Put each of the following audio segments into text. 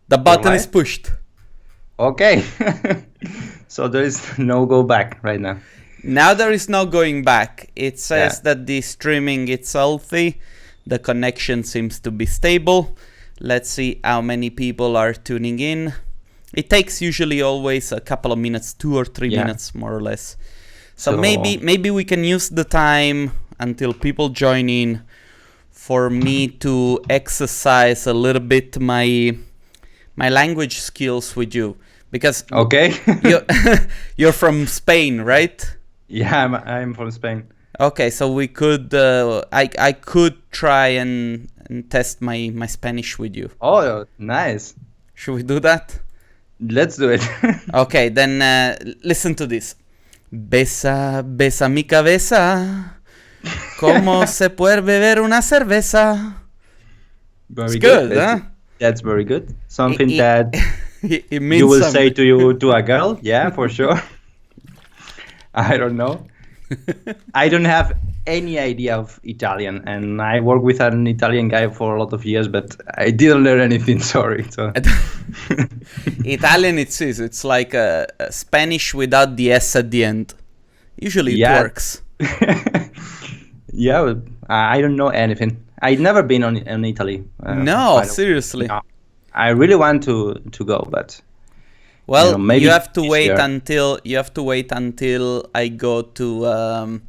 The button is pushed. Okay. So there is no go back right now. Now there is no going back. It says that the streaming is healthy. The connection seems to be stable. Let's see how many people are tuning in. It takes usually always a couple of minutes, 2 or 3 minutes more or less. So maybe we can use the time until people join in for me to exercise a little bit my language skills with you, because you're from Spain, right? Yeah, I'm from Spain. Okay, so we could I could try and test my Spanish with you. Oh, nice. Should we do that? Let's do it. Okay, then listen to this. Besa, besa mi cabeza, como se puede beber una cerveza. Very good, huh? That's very good. Something that it means you will say to a girl, yeah, for sure. I don't know. I don't have any idea of Italian, and I work with an Italian guy for a lot of years, but I didn't learn anything. Sorry. So. Italian, it's like a Spanish without the S at the end. Usually it works. Yeah, I don't know anything. I've never been in Italy. No, seriously. No. I really want to go, but. Well, maybe you have to wait until I go to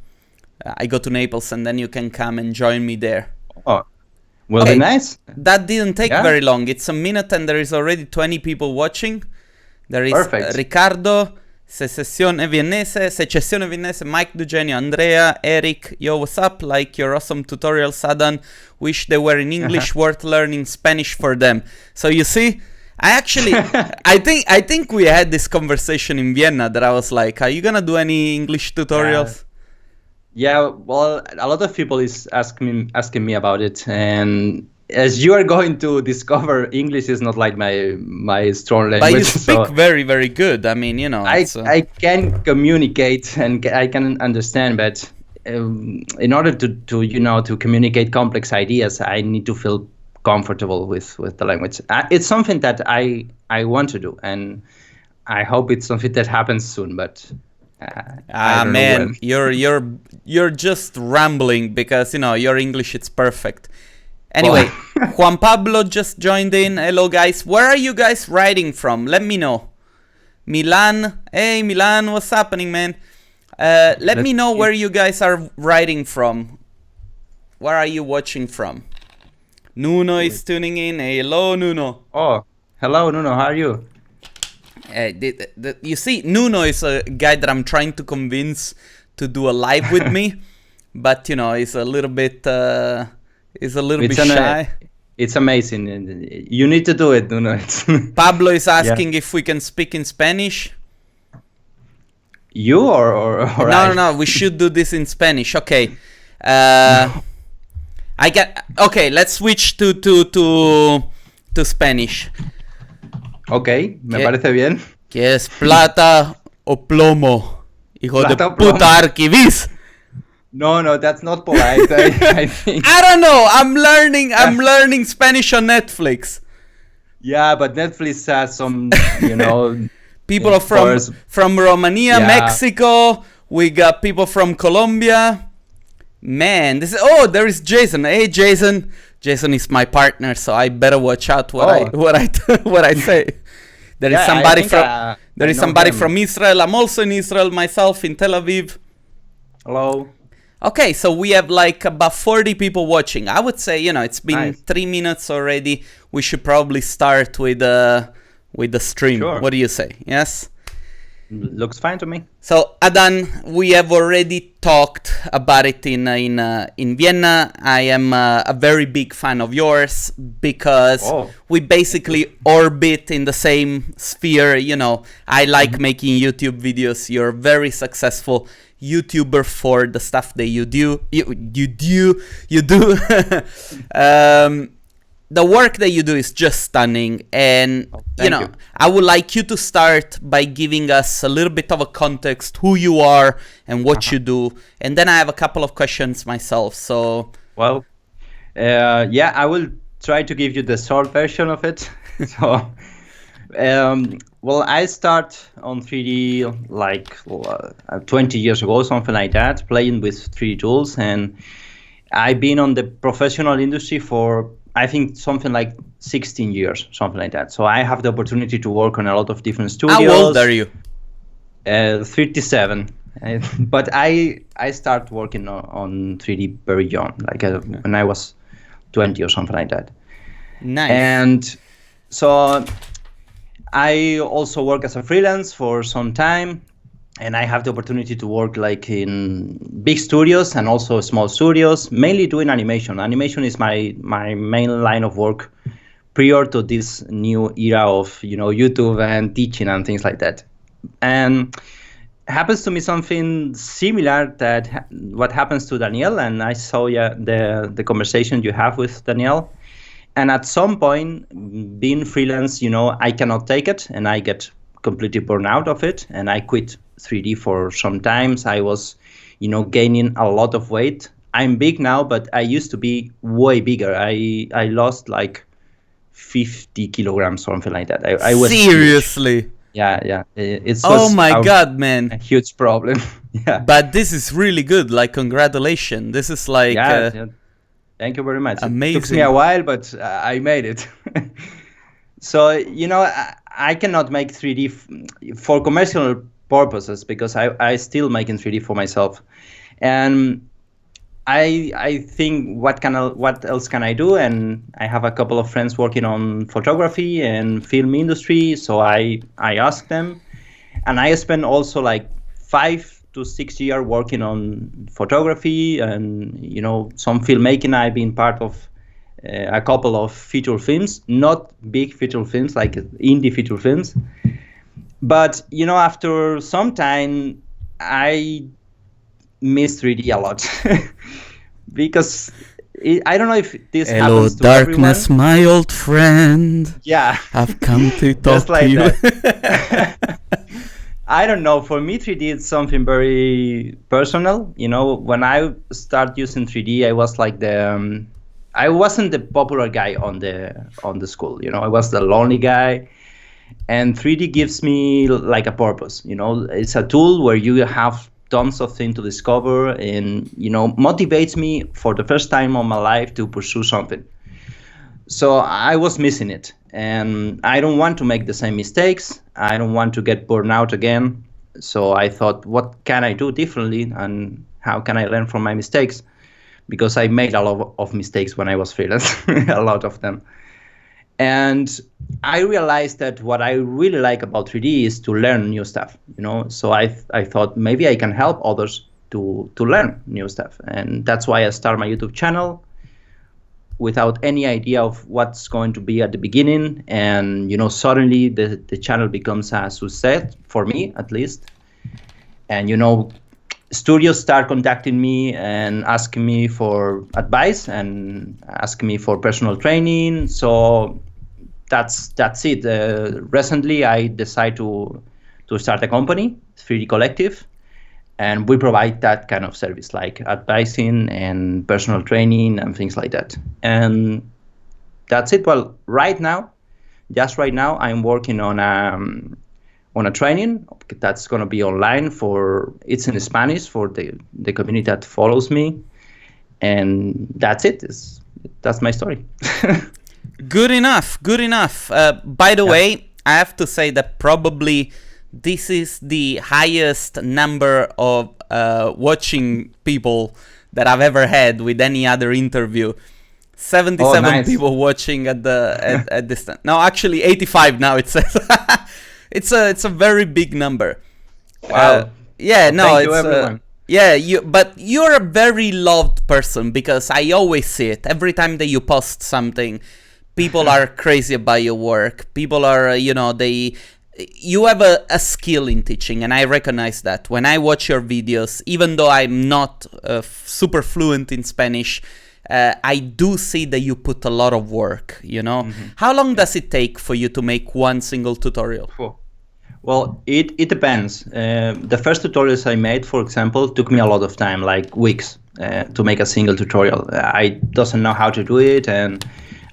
Naples, and then you can come and join me there. Oh, will be nice. That didn't take very long. It's a minute, and there is already 20 people watching. There is Riccardo, Secessione Viennese, Mike Dugenio, Andrea, Eric. Yo, what's up? Like your awesome tutorials, Adan. Wish they were in English. Worth learning Spanish for them. So you see. I think we had this conversation in Vienna that I was like, are you gonna do any English tutorials? Yeah, well, a lot of people is asking me about it, and as you are going to discover, English is not like my strong language. But you speak very, very good. I mean, I can communicate and I can understand, but in order to communicate complex ideas, I need to feel comfortable with the language. It's something that I want to do, and I hope it's something that happens soon, but man, you're just rambling because your English is perfect. Anyway, Juan Pablo just joined in. Hello guys, where are you guys writing from? Let me know. Milan, hey Milan, what's happening, man? Let me know where you guys are writing from. Where are you watching from? Nuno is tuning in. Hey, hello, Nuno. Oh, hello, Nuno. How are you? You see, Nuno is a guy that I'm trying to convince to do a live with me, but he's a little bit shy. It's amazing. You need to do it, Nuno. Pablo is asking if we can speak in Spanish. You or No. We should do this in Spanish. Okay. Let's switch to Spanish. Okay, me parece bien. ¿Qué es plata o plomo? Hijo de puta arquivís. No, that's not polite. I think. I don't know. I'm learning Spanish on Netflix. Yeah, but Netflix has some, people from Romania, Mexico. We got people from Colombia. Man, there is Jason. Hey, Jason. Jason is my partner, so I better watch out what I say. There is somebody from Israel. I'm also in Israel myself, in Tel Aviv. Hello. Okay, so we have like about 40 people watching. I would say, it's been 3 minutes already. We should probably start with the stream. Sure. What do you say? Yes? Looks fine to me. So, Adan, we have already talked about it in Vienna. I am a very big fan of yours because we basically orbit in the same sphere. I like making YouTube videos. You're very successful YouTuber for the stuff that you do. The work that you do is just stunning, and I would like you to start by giving us a little bit of a context, who you are and what you do, and then I have a couple of questions myself. So, I will try to give you the short version of it. So, Well, I start on 3D like 20 years ago, something like that, playing with 3D tools. And I've been on the professional industry for, I think, something like 16 years, something like that. So I have the opportunity to work on a lot of different studios. How old are you? 37. But I started working on 3D very young, like when I was 20 or something like that. Nice. And so I also work as a freelance for some time, and I have the opportunity to work like in big studios and also small studios, mainly doing animation. Animation is my main line of work prior to this new era of, YouTube and teaching and things like that. And happens to me something similar that what happens to Daniel, and I saw the conversation you have with Daniel. And at some point, being freelance, I cannot take it, and I get completely burned out of it, and I quit 3D for some times. I was, gaining a lot of weight. I'm big now, but I used to be way bigger. I lost like 50 kilograms, something like that. I was seriously huge. Yeah. It's oh my God, man, a huge problem. Yeah. But this is really good. Like, congratulations. This is like yeah. Thank you very much. Amazing. It took me a while, but I made it. So, I cannot make 3D for commercial purposes because I still make in 3D for myself. And I think what else can I do? And I have a couple of friends working on photography and film industry. So I asked them, and I spent also like 5 to 6 years working on photography and, some filmmaking. I've been part of a couple of feature films, not big feature films, like indie feature films. But, after some time, I miss 3D a lot because I don't know if this happens to darkness, everyone. my old friend. Yeah. I've come to talk like to you. That. I don't know. For me, 3D is something very personal. When I started using 3D, I was like I wasn't the popular guy on the school. I was the lonely guy, and 3D gives me like a purpose. It's a tool where you have tons of things to discover, and motivates me for the first time of my life to pursue something. So I was missing it, and I don't want to make the same mistakes. I don't want to get burned out again. So I thought, what can I do differently, and how can I learn from my mistakes? Because I made a lot of mistakes when I was freelance, a lot of them. And I realized that what I really like about 3D is to learn new stuff, So I thought maybe I can help others to learn new stuff. And that's why I started my YouTube channel without any idea of what's going to be at the beginning. And, suddenly the channel becomes a success, for me at least. And, studios start contacting me and asking me for advice and asking me for personal training. So that's it. Recently, I decided to start a company, 3D Collective. And we provide that kind of service, like advising and personal training and things like that. And that's it. Well, just right now, I'm working on a training that's going to be online it's in Spanish for the community that follows me. And that's it. That's my story. Good enough. By the way, I have to say that probably this is the highest number of watching people that I've ever had with any other interview. 77 nice. People watching at this time. No, actually 85 now. It says it's a very big number. Wow. Thank you, everyone. But you're a very loved person, because I always see it every time that you post something. People are crazy about your work. People are, you have a skill in teaching, and I recognize that when I watch your videos. Even though I'm not super fluent in Spanish, I do see that you put a lot of work, Mm-hmm. How long does it take for you to make one single tutorial? Well, it depends. The first tutorials I made, for example, took me a lot of time, like weeks, to make a single tutorial. I doesn't know how to do it, and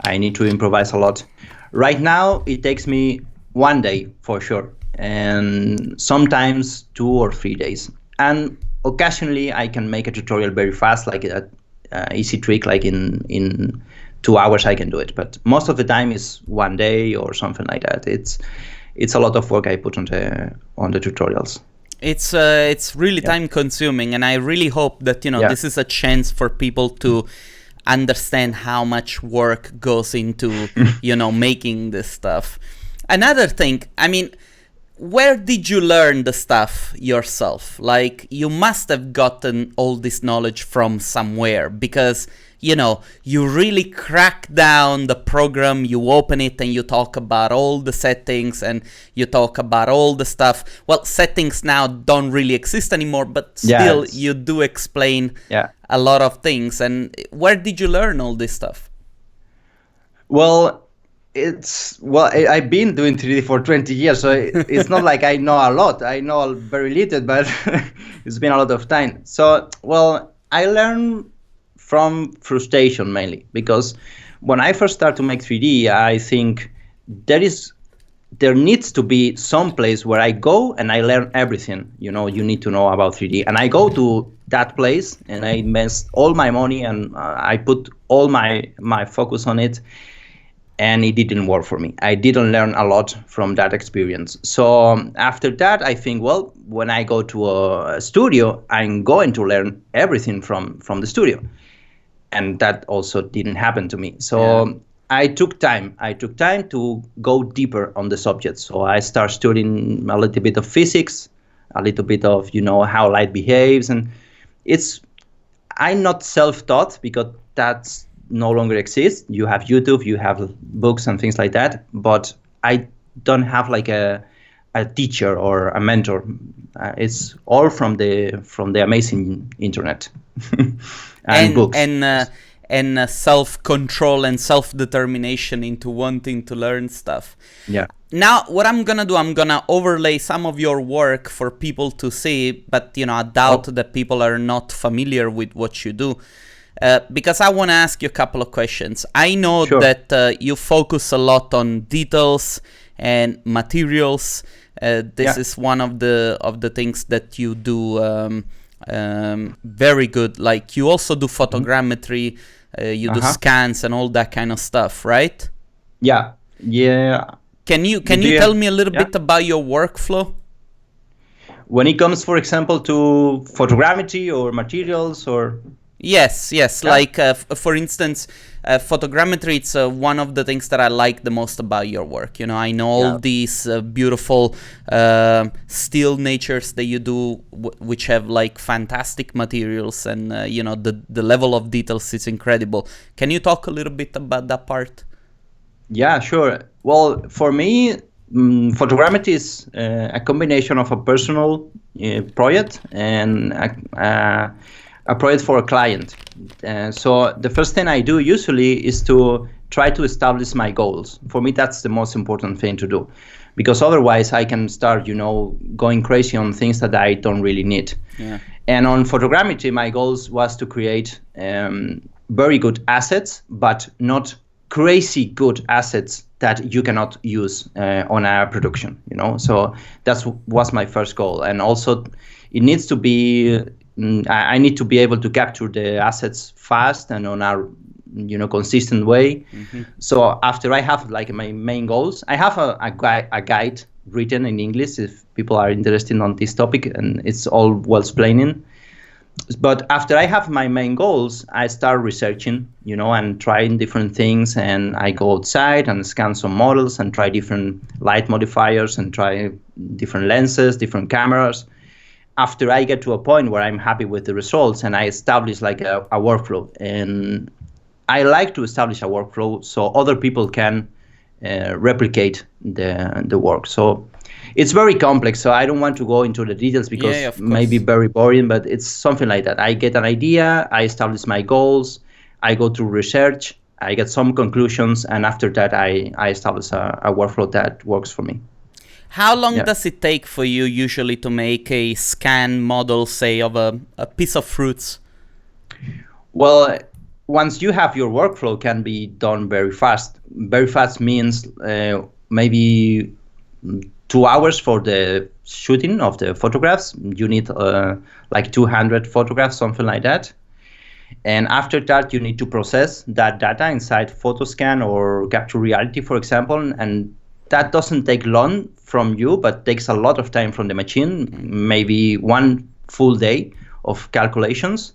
I need to improvise a lot. Right now, it takes me one day for sure, and sometimes 2 or 3 days. And occasionally I can make a tutorial very fast, like a easy trick, like in 2 hours I can do it. But most of the time is one day or something like that. It's a lot of work I put on the tutorials. It's really time consuming, and I really hope that this is a chance for people to understand how much work goes into making this stuff. Another thing, I mean, where did you learn the stuff yourself? Like, you must have gotten all this knowledge from somewhere, because you really crack down the program, you open it and you talk about all the settings and you talk about all the stuff. Well, settings now don't really exist anymore, but still you do explain a lot of things. And where did you learn all this stuff? Well, I've been doing 3D for 20 years, so it's not like I know a lot. I know very little, but it's been a lot of time. So, I learned from frustration mainly, because when I first started to make 3D, I think there needs to be some place where I go and I learn everything you need to know about 3D. And I go to that place and I invest all my money and I put all my focus on it. And it didn't work for me. I didn't learn a lot from that experience. So after that, I think, when I go to a studio, I'm going to learn everything from the studio. And that also didn't happen to me. So I took time. I took time to go deeper on the subject. So I started studying a little bit of physics, a little bit of, how light behaves. And I'm not self-taught, because that's no longer exists. You have YouTube, you have books and things like that, but I don't have like a teacher or a mentor. It's all from the amazing internet and books and self-control and self-determination into wanting to learn stuff. Yeah. Now, what I'm gonna do, I'm gonna overlay some of your work for people to see, but I doubt that people are not familiar with what you do. Because I want to ask you a couple of questions. I know that you focus a lot on details and materials. This is one of the things that you do very good. Like, you also do photogrammetry, you do scans and all that kind of stuff, right? Yeah. Can you tell me a little bit about your workflow? When it comes, for example, to photogrammetry or materials or... Yes. Like, for instance, photogrammetry, it's one of the things that I like the most about your work. I know all these beautiful still natures that you do, which have like fantastic materials, and the level of details is incredible. Can you talk a little bit about that part? Yeah, sure. Well, for me, photogrammetry is a combination of a personal project and a project for a client. So the first thing I do usually is to try to establish my goals. For me, that's the most important thing to do, because otherwise I can start, going crazy on things that I don't really need. Yeah. And on photogrammetry, my goals was to create very good assets, but not crazy good assets that you cannot use on a production, So that was my first goal. And also it needs to be, I need to be able to capture the assets fast and on a consistent way. Mm-hmm. So after I have like my main goals, I have a guide written in English if people are interested on this topic, and it's all well explaining. But after I have my main goals, I start researching, and trying different things, and I go outside and scan some models and try different light modifiers and try different lenses, different cameras. After I get to a point where I'm happy with the results, and I establish like a workflow, and I like to establish a workflow so other people can replicate the work. So it's very complex, so I don't want to go into the details because it may be very boring, but it's something like that. I get an idea, I establish my goals, I go through research, I get some conclusions, and after that I establish a workflow that works for me. How long does it take for you usually to make a scan model, say, of a piece of fruits? Well, once you have your workflow, can be done very fast. Very fast means maybe 2 hours for the shooting of the photographs. You need like 200 photographs, something like that. And after that, you need to process that data inside Photoscan or Capture Reality, for example. And that doesn't take long from you, but takes a lot of time from the machine, maybe one full day of calculations.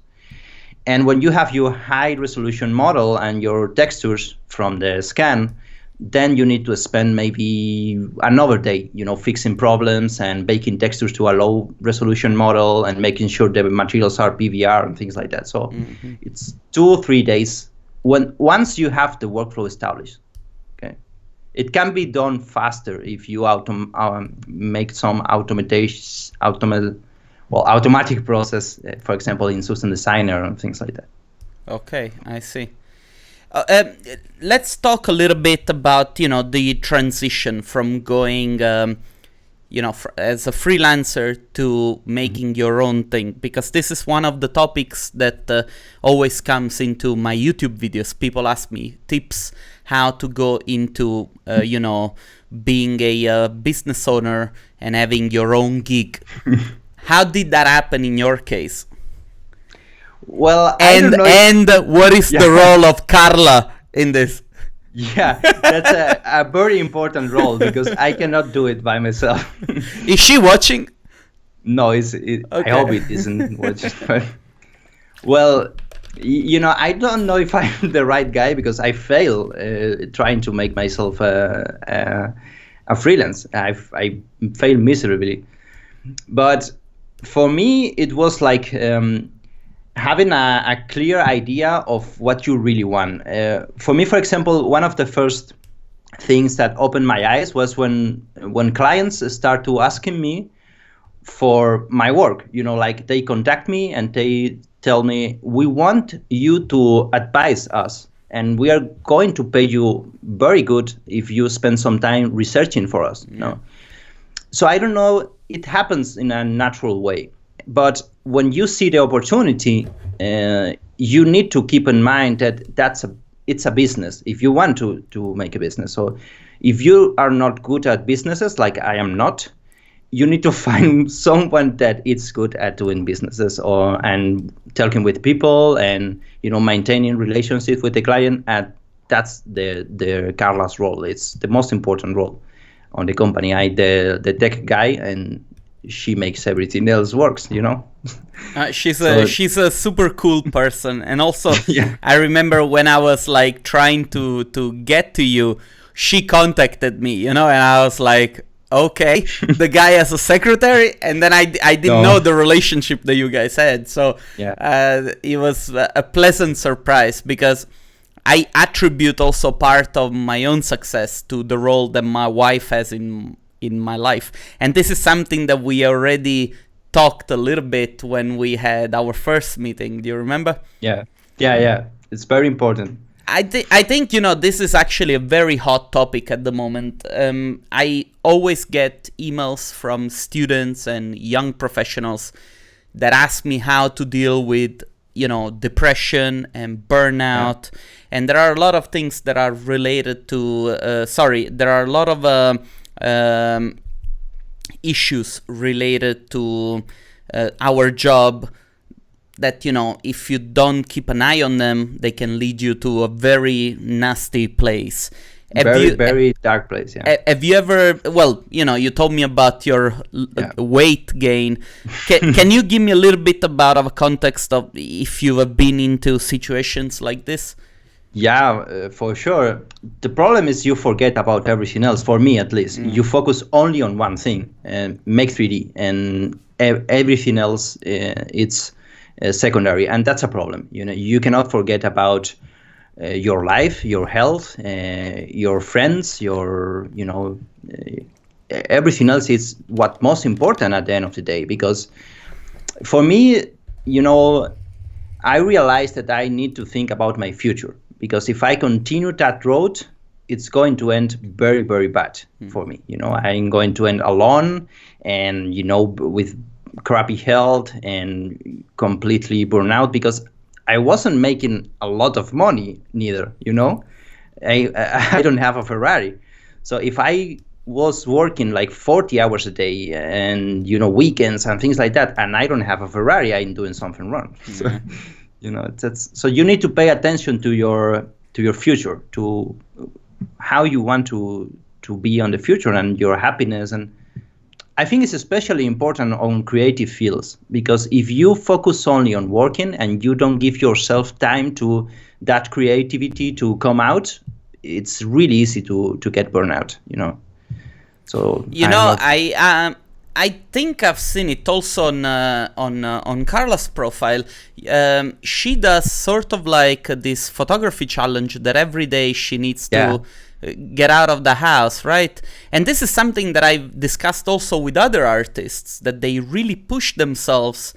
And when you have your high resolution model and your textures from the scan, then you need to spend maybe another day, fixing problems and baking textures to a low resolution model and making sure the materials are PBR and things like that. So it's 2-3 days once you have the workflow established. Okay, it can be done faster if you make some automatic process, for example, in System Designer and things like that. Okay, I see. Let's talk a little bit about, the transition from going, as a freelancer to making your own thing, because this is one of the topics that always comes into my YouTube videos. People ask me tips how to go into, being a business owner and having your own gig. How did that happen in your case? Well, and what is the role of Carla in this? Yeah, that's a very important role because I cannot do it by myself. Is she watching? No, okay. I hope it isn't watching. Well, I don't know if I'm the right guy because I fail trying to make myself a freelance. I fail miserably. But for me, it was like having a clear idea of what you really want. For me, for example, one of the first things that opened my eyes was when clients start to asking me for my work. Like they contact me and they tell me, we want you to advise us and we are going to pay you very good if you spend some time researching for us. So I don't know, it happens in a natural way. But when you see the opportunity, you need to keep in mind that it's a business if you want to make a business. So if you are not good at businesses, like I am not, you need to find someone that is good at doing businesses and talking with people and maintaining relationships with the client. And that's the Carla's role. It's the most important role on the company. The tech guy, and she makes everything else works. She's a super cool person, and also I remember when I was like trying to get to you, she contacted me, and I was like, okay, the guy has a secretary, and then I didn't know the relationship that you guys had. So it was a pleasant surprise because I attribute also part of my own success to the role that my wife has in my life. And this is something that we already talked a little bit when we had our first meeting. Do you remember? Yeah. It's very important. I think, this is actually a very hot topic at the moment. I always get emails from students and young professionals that ask me how to deal with, depression and burnout. Yeah. And there are a lot of things that are related to, there are a lot of issues related to our job that, if you don't keep an eye on them, they can lead you to a very nasty place. Very dark place, yeah. Have you ever, you told me about your weight gain. Can you give me a little bit about a context of if you have been into situations like this? Yeah, for sure. The problem is you forget about everything else, for me at least. You focus only on one thing, make 3D, and everything else, it's secondary, and that's a problem. You cannot forget about your life, your health, your friends, everything else is what's most important at the end of the day. Because for me, I realized that I need to think about my future. Because if I continue that road, it's going to end very, very bad for me. I'm going to end alone and, with crappy health and completely burnout because I wasn't making a lot of money neither, I don't have a Ferrari. So if I was working like 40 hours a day and, weekends and things like that, and I don't have a Ferrari, I'm doing something wrong. So, so you need to pay attention to your future, to how you want to be on the future and your happiness. And I think it's especially important on creative fields, because if you focus only on working and you don't give yourself time to that creativity to come out, it's really easy to get burnout, So I think I've seen it also on Carla's profile. She does sort of like this photography challenge that every day she needs to get out of the house, right? And this is something that I've discussed also with other artists, that they really push themselves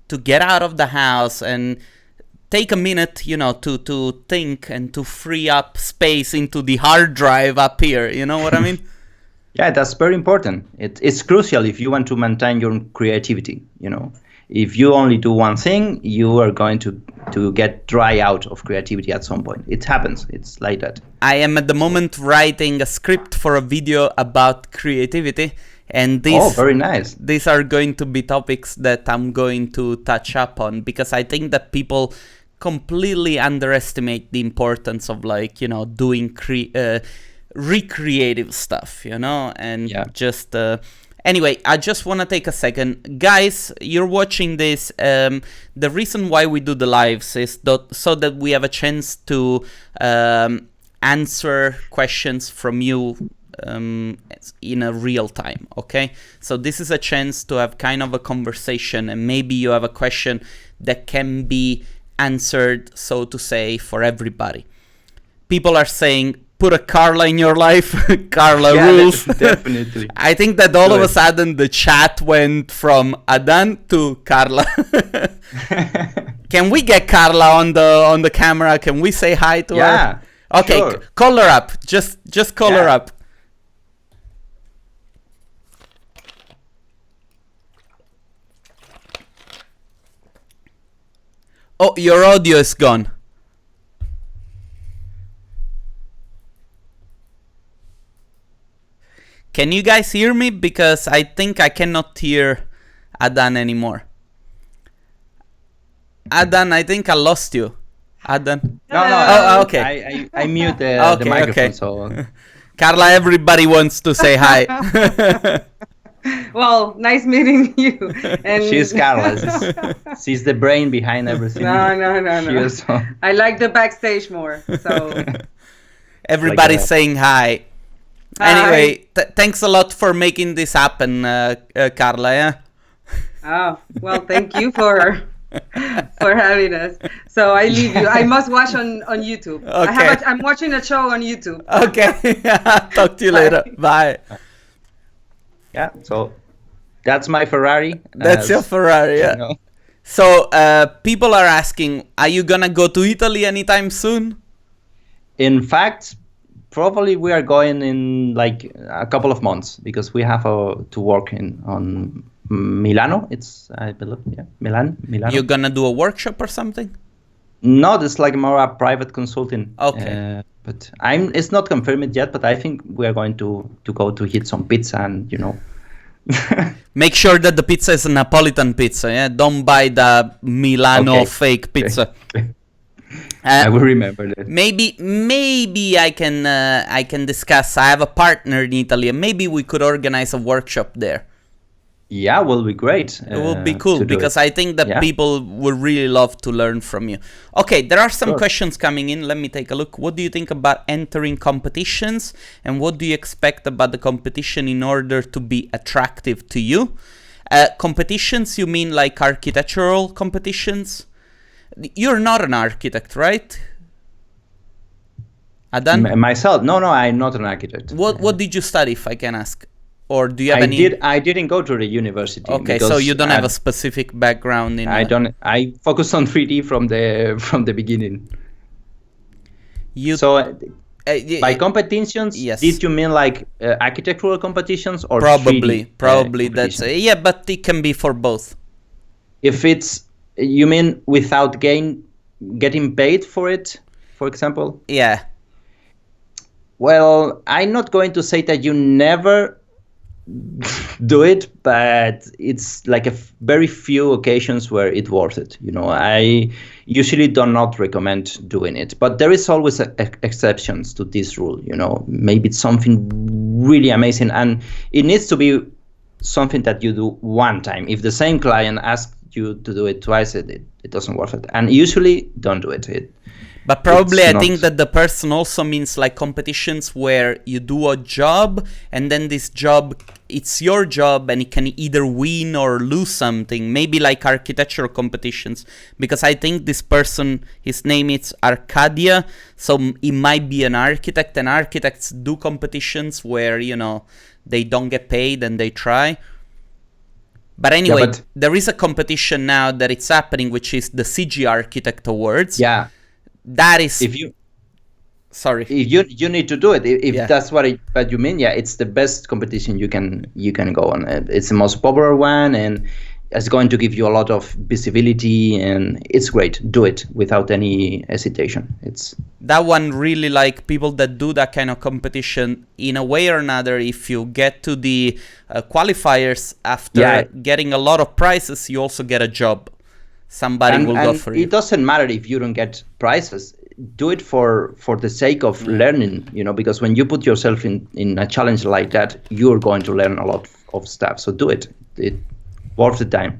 to get out of the house and take a minute, to think and to free up space into the hard drive up here. You know what I mean? Yeah, that's very important. It's crucial if you want to maintain your creativity. If you only do one thing, you are going to get dry out of creativity at some point. It happens. It's like that. I am at the moment writing a script for a video about creativity, and very nice. These are going to be topics that I'm going to touch up on, because I think that people completely underestimate the importance of doing recreative stuff, and just anyway, I just want to take a second. Guys, you're watching this. The reason why we do the lives is so that we have a chance to answer questions from you in a real time, okay? So this is a chance to have kind of a conversation, and maybe you have a question that can be answered, so to say, for everybody. People are saying, put a Carla in your life. Carla rules. Definitely. I think that all of a sudden the chat went from Adan to Carla. Can we get Carla on the camera? Can we say hi to her? Okay, sure. Call her up. Just call her up. Oh, your audio is gone. Can you guys hear me? Because I think I cannot hear Adan anymore. Adan, I think I lost you. Adan? No. Oh, okay. I mute the microphone. Okay. So. Carla, everybody wants to say hi. Well, nice meeting you. And she's Carla. She's the brain behind everything. No. I like the backstage more. So everybody's saying hi. Anyway, thanks a lot for making this happen, Carla. Yeah. Oh, well, thank you for having us. So I leave you. I must watch on YouTube. Okay. I'm watching a show on YouTube. Okay. Talk to you later. Bye. Yeah. So that's my Ferrari. That's your Ferrari. Yeah. So people are asking, are you gonna go to Italy anytime soon? In fact, probably we are going in like a couple of months, because we have to work on Milano. It's, I believe, Milano. You're gonna do a workshop or something? No, it's like more a private consulting. Okay. But it's not confirmed yet, but I think we are going to go to hit some pizza and, Make sure that the pizza is a Napolitan pizza, yeah? Don't buy the Milano fake pizza. Okay. I will remember that. Maybe I can discuss. I have a partner in Italy, and maybe we could organize a workshop there. Yeah, will be great. It will be cool, because I think that people would really love to learn from you. Okay, there are some questions coming in. Let me take a look. What do you think about entering competitions, and what do you expect about the competition in order to be attractive to you? Competitions, you mean like architectural competitions? You're not an architect, right? Adan? Myself? No, I'm not an architect. What did you study, if I can ask? Or do you have I didn't go to the university. Okay, so you don't have a specific background in. I focused on 3D from the beginning. By competitions, yes. Did you mean like architectural competitions or probably 3D, that's but it can be for both. If you mean without getting paid for it, for example? Yeah. Well, I'm not going to say that you never do it, but it's like very few occasions where it's worth it. I usually do not recommend doing it, but there is always exceptions to this rule. Maybe it's something really amazing, and it needs to be something that you do one time. If the same client asks you to do it twice, it doesn't worth it, and usually don't do it. But probably I think that the person also means like competitions where you do a job and then this job, it's your job and it can either win or lose something. Maybe like architectural competitions, because I think this person, his name is Arcadia, so he might be an architect, and architects do competitions where, they don't get paid and they try. But anyway, there is a competition now that it's happening, which is the CG Architect Awards. Yeah. That is, if you need to do it, if that's what you mean. Yeah, it's the best competition you can go on. It's the most popular one, and it's going to give you a lot of visibility, and it's great. Do it without any hesitation. It's that one really, like people that do that kind of competition, in a way or another, if you get to the qualifiers after getting a lot of prizes, you also get a job. Somebody will go for you. It doesn't matter if you don't get prizes. Do it for the sake of learning, because when you put yourself in a challenge like that, you're going to learn a lot of stuff. So do it. It's worth the time.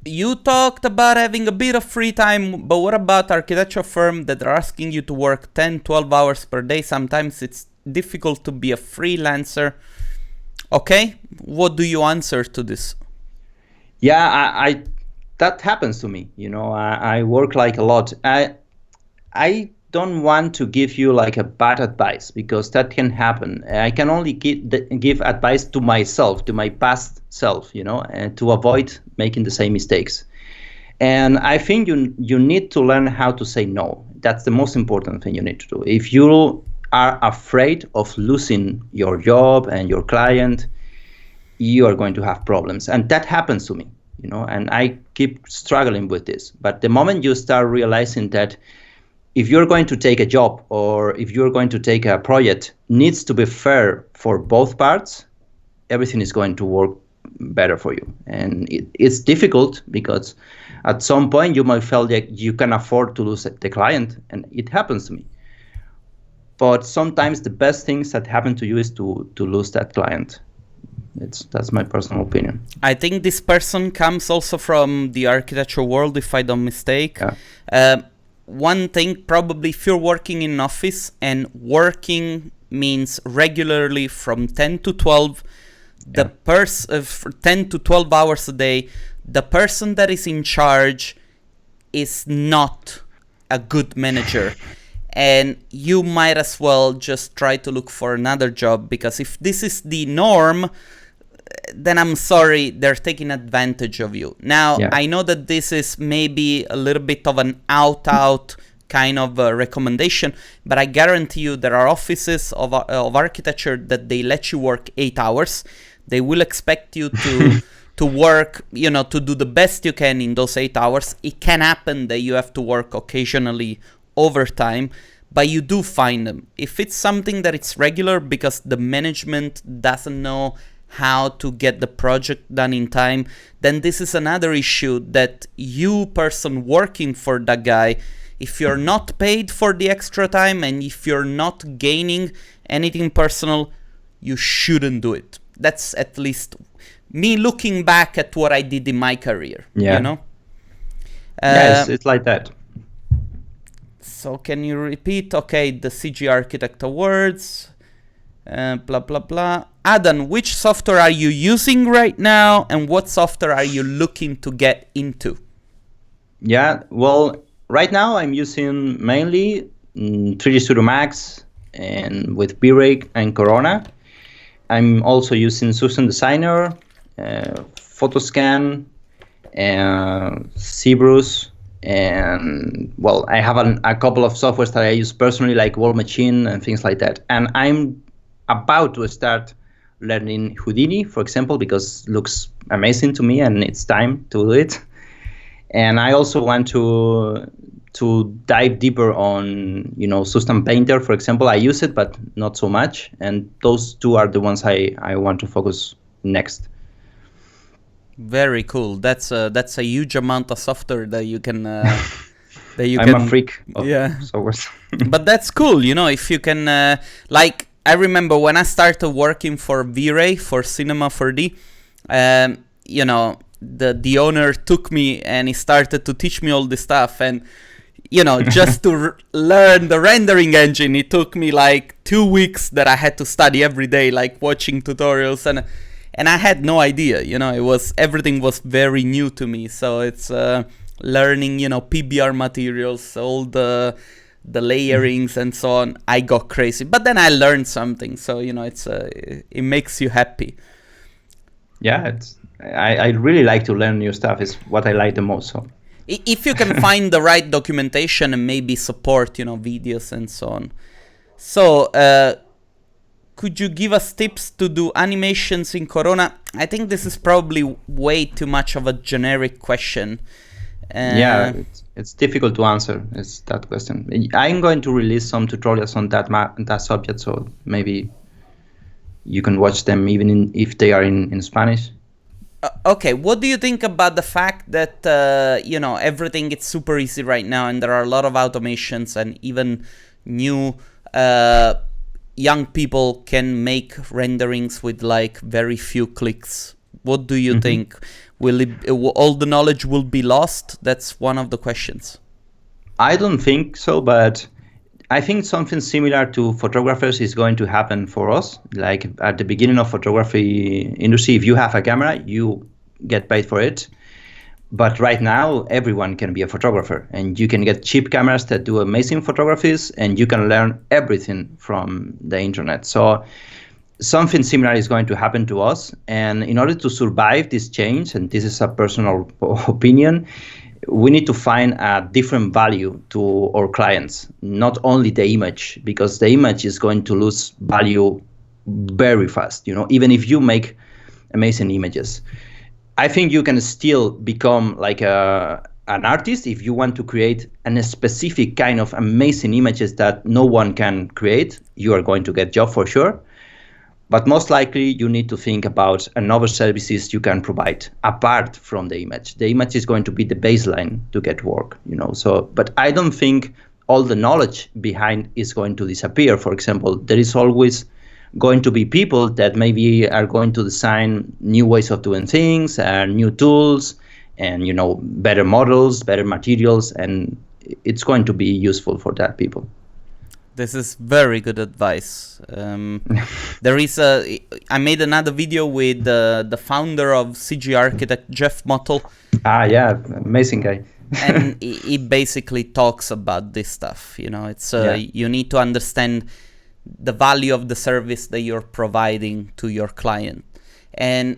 You talked about having a bit of free time, but what about architecture firms that are asking you to work 10, 12 hours per day? Sometimes it's difficult to be a freelancer. Okay, what do you answer to this? Yeah, that happens to me. I work like a lot. I don't want to give you like a bad advice, because that can happen. I can only give advice to myself, to my past self, and to avoid making the same mistakes. And I think you need to learn how to say no. That's the most important thing you need to do. If you are afraid of losing your job and your client, you are going to have problems. And that happens to me. And I keep struggling with this. But the moment you start realizing that if you're going to take a job, or if you're going to take a project, needs to be fair for both parts, everything is going to work better for you. And it's difficult, because at some point you might feel like you can afford to lose the client, and it happens to me. But sometimes the best things that happen to you is to lose that client. That's my personal opinion. I think this person comes also from the architecture world, if I don't mistake. Yeah. One thing, probably if you're working in an office, and working means regularly from 10 to 12, 10 to 12 hours a day, the person that is in charge is not a good manager. And you might as well just try to look for another job, because if this is the norm, then I'm sorry, they're taking advantage of you. Now, I know that this is maybe a little bit of an out kind of recommendation, but I guarantee you there are offices of architecture that they let you work 8 hours. They will expect you to work, to do the best you can in those 8 hours. It can happen that you have to work occasionally overtime, but you do find them. If it's something that it's regular because the management doesn't know how to get the project done in time, then this is another issue that you, person working for that guy, if you're not paid for the extra time and if you're not gaining anything personal, you shouldn't do it. That's at least me looking back at what I did in my career. Yes, it's like that. So can you repeat? Okay, the CG Architect Awards, blah, blah, blah. Adan, which software are you using right now, and what software are you looking to get into? Yeah, well, right now I'm using mainly 3D Studio Max, and with V-Ray and Corona. I'm also using Susan Designer, Photoscan, and Zebrus. And well, I have a couple of softwares that I use personally, like Wall Machine and things like that. And I'm about to start learning Houdini, for example, because it looks amazing to me and it's time to do it. And I also want to to dive deeper on, System Painter, for example. I use it, but not so much. And those two are the ones I want to focus next. Very cool. That's a huge amount of software that you can. I'm a freak of software. But that's cool, if you can. I remember when I started working for V-Ray, for Cinema 4D, the owner took me and he started to teach me all this stuff. And, just to learn the rendering engine, it took me like 2 weeks that I had to study every day, like watching tutorials. And I had no idea, everything was very new to me. So it's learning, PBR materials, all the layerings and so on. I got crazy, but then I learned something. So, it makes you happy. Yeah, I really like to learn new stuff. Is what I like the most. So if you can find the right documentation and maybe support, videos and so on. So, could you give us tips to do animations in Corona? I think this is probably way too much of a generic question. Yeah, it's difficult to answer. It's that question. I'm going to release some tutorials on that subject, so maybe you can watch them even if they are in Spanish. Okay, what do you think about the fact that everything is super easy right now, and there are a lot of automations, and even new young people can make renderings with like very few clicks? What do you think? Will all the knowledge will be lost? That's one of the questions. I don't think so, but I think something similar to photographers is going to happen for us. Like at the beginning of photography industry, if you have a camera, you get paid for it. But right now, everyone can be a photographer, and you can get cheap cameras that do amazing photographies, and you can learn everything from the internet. So something similar is going to happen to us. And in order to survive this change, and this is a personal opinion, we need to find a different value to our clients, not only the image, because the image is going to lose value very fast, even if you make amazing images. I think you can still become like an artist if you want to create a specific kind of amazing images that no one can create. You are going to get job for sure. But most likely you need to think about another services you can provide apart from the image. The image is going to be the baseline to get work, So, but I don't think all the knowledge behind is going to disappear. For example, there is always going to be people that maybe are going to design new ways of doing things, new tools, and better models, better materials, and it's going to be useful for that people. This is very good advice. I made another video with the founder of CG Architect, Jeff Mottle. Yeah, amazing guy. And he basically talks about this stuff. It's you need to understand the value of the service that you're providing to your client. And,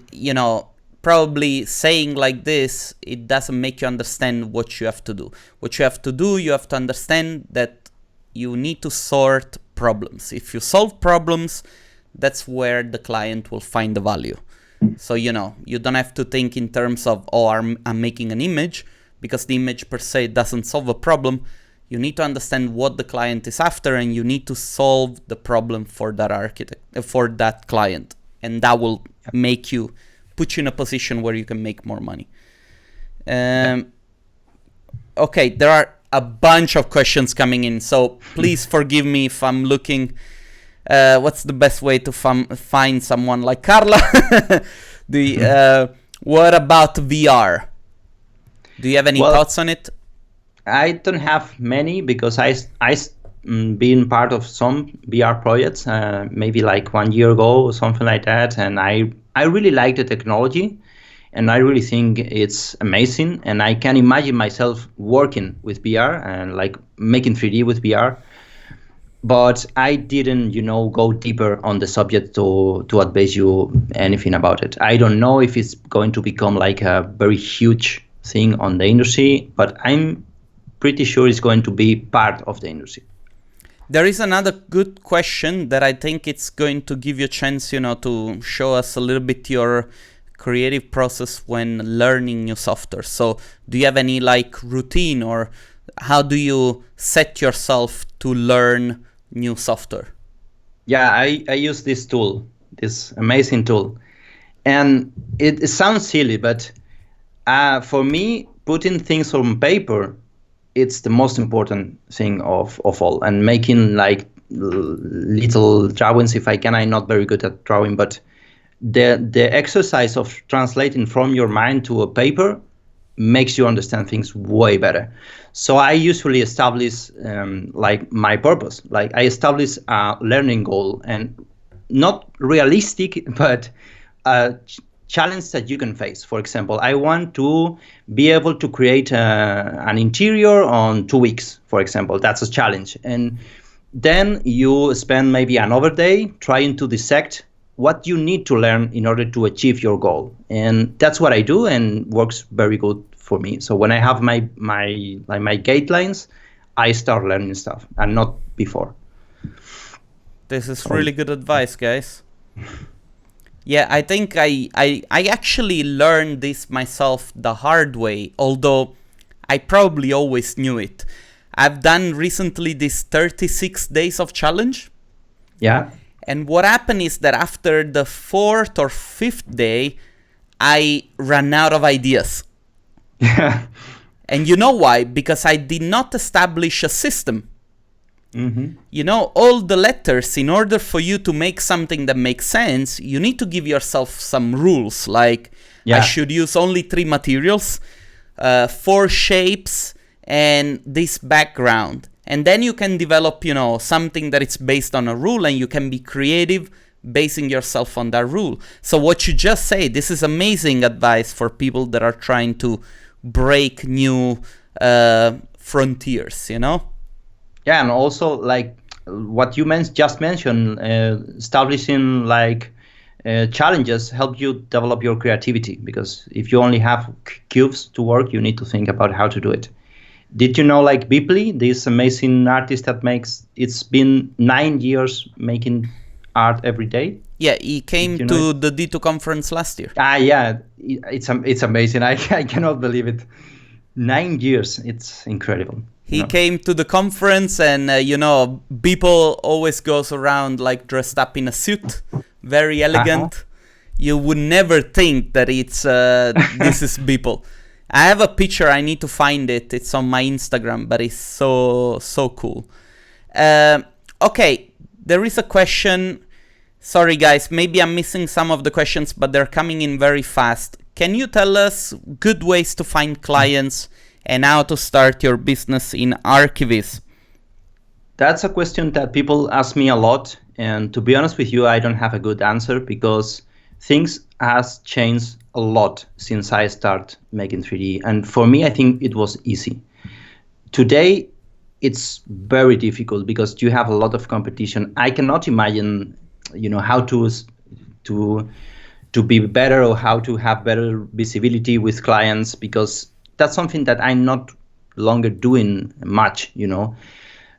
probably saying like this, it doesn't make you understand what you have to do. What you have to do, you have to understand that you need to sort problems. If you solve problems, that's where the client will find the value. So, you don't have to think in terms of, I'm making an image, because the image per se doesn't solve a problem. You need to understand what the client is after, and you need to solve the problem for that client. And that will put you in a position where you can make more money. Okay, there are a bunch of questions coming in, so please forgive me if I'm looking. What's the best way to find someone like Carla? What about VR? Do you have any thoughts on it? I don't have many, because I been part of some VR projects, maybe like 1 year ago or something like that, and I really like the technology. And I really think it's amazing, and I can imagine myself working with VR and like making 3D with VR. But I didn't, go deeper on the subject to advise you anything about it. I don't know if it's going to become like a very huge thing on the industry, but I'm pretty sure it's going to be part of the industry. There is another good question that I think it's going to give you a chance, to show us a little bit your creative process when learning new software. So do you have any like routine or How do you set yourself to learn new software? Yeah, I use this tool, this amazing tool. And it sounds silly, but for me, putting things on paper, it's the most important thing of all. And making like little drawings, if I can. I'm not very good at drawing, but the exercise of translating from your mind to a paper makes you understand things way better. So I usually establish like my purpose. Like I establish a learning goal, and not realistic, but a challenge that you can face. For example, I want to be able to create an interior on 2 weeks, for example. That's a challenge. And then you spend maybe another day trying to dissect what you need to learn in order to achieve your goal. And that's what I do, and works very good for me. So when I have my guidelines, I start learning stuff, and not before. This is really good advice, guys. Yeah, I think I actually learned this myself the hard way, although I probably always knew it. I've done recently this 36 days of challenge. Yeah. And what happened is that after the 4th or 5th day, I ran out of ideas. Yeah. And you know why? Because I did not establish a system. Mm-hmm. You know, all the letters, in order for you to make something that makes sense, you need to give yourself some rules. Like, I should use only 3 materials, 4 shapes, and this background. And then you can develop, something that it's based on a rule, and you can be creative basing yourself on that rule. So what you just say, this is amazing advice for people that are trying to break new frontiers, Yeah, and also like what you just mentioned, establishing like challenges help you develop your creativity, because if you only have cubes to work, you need to think about how to do it. Did you know like Bipley, this amazing artist that it's been 9 years making art every day? Yeah, he came to the D2 conference last year. Yeah, it's amazing. I cannot believe it. 9 years, it's incredible. He came to the conference, and people always goes around like dressed up in a suit, very elegant. You would never think that it's this is people. I have a picture. I need to find it. It's on my Instagram, but it's so cool. Okay, there is a question. Sorry, guys. Maybe I'm missing some of the questions, but they're coming in very fast. Can you tell us good ways to find clients and how to start your business in archivism? That's a question that people ask me a lot. And to be honest with you, I don't have a good answer, because things has changed a lot since I started making 3D. And for me, I think it was easy. Today, it's very difficult because you have a lot of competition. I cannot imagine, how to be better, or how to have better visibility with clients, because that's something that I'm not longer doing much,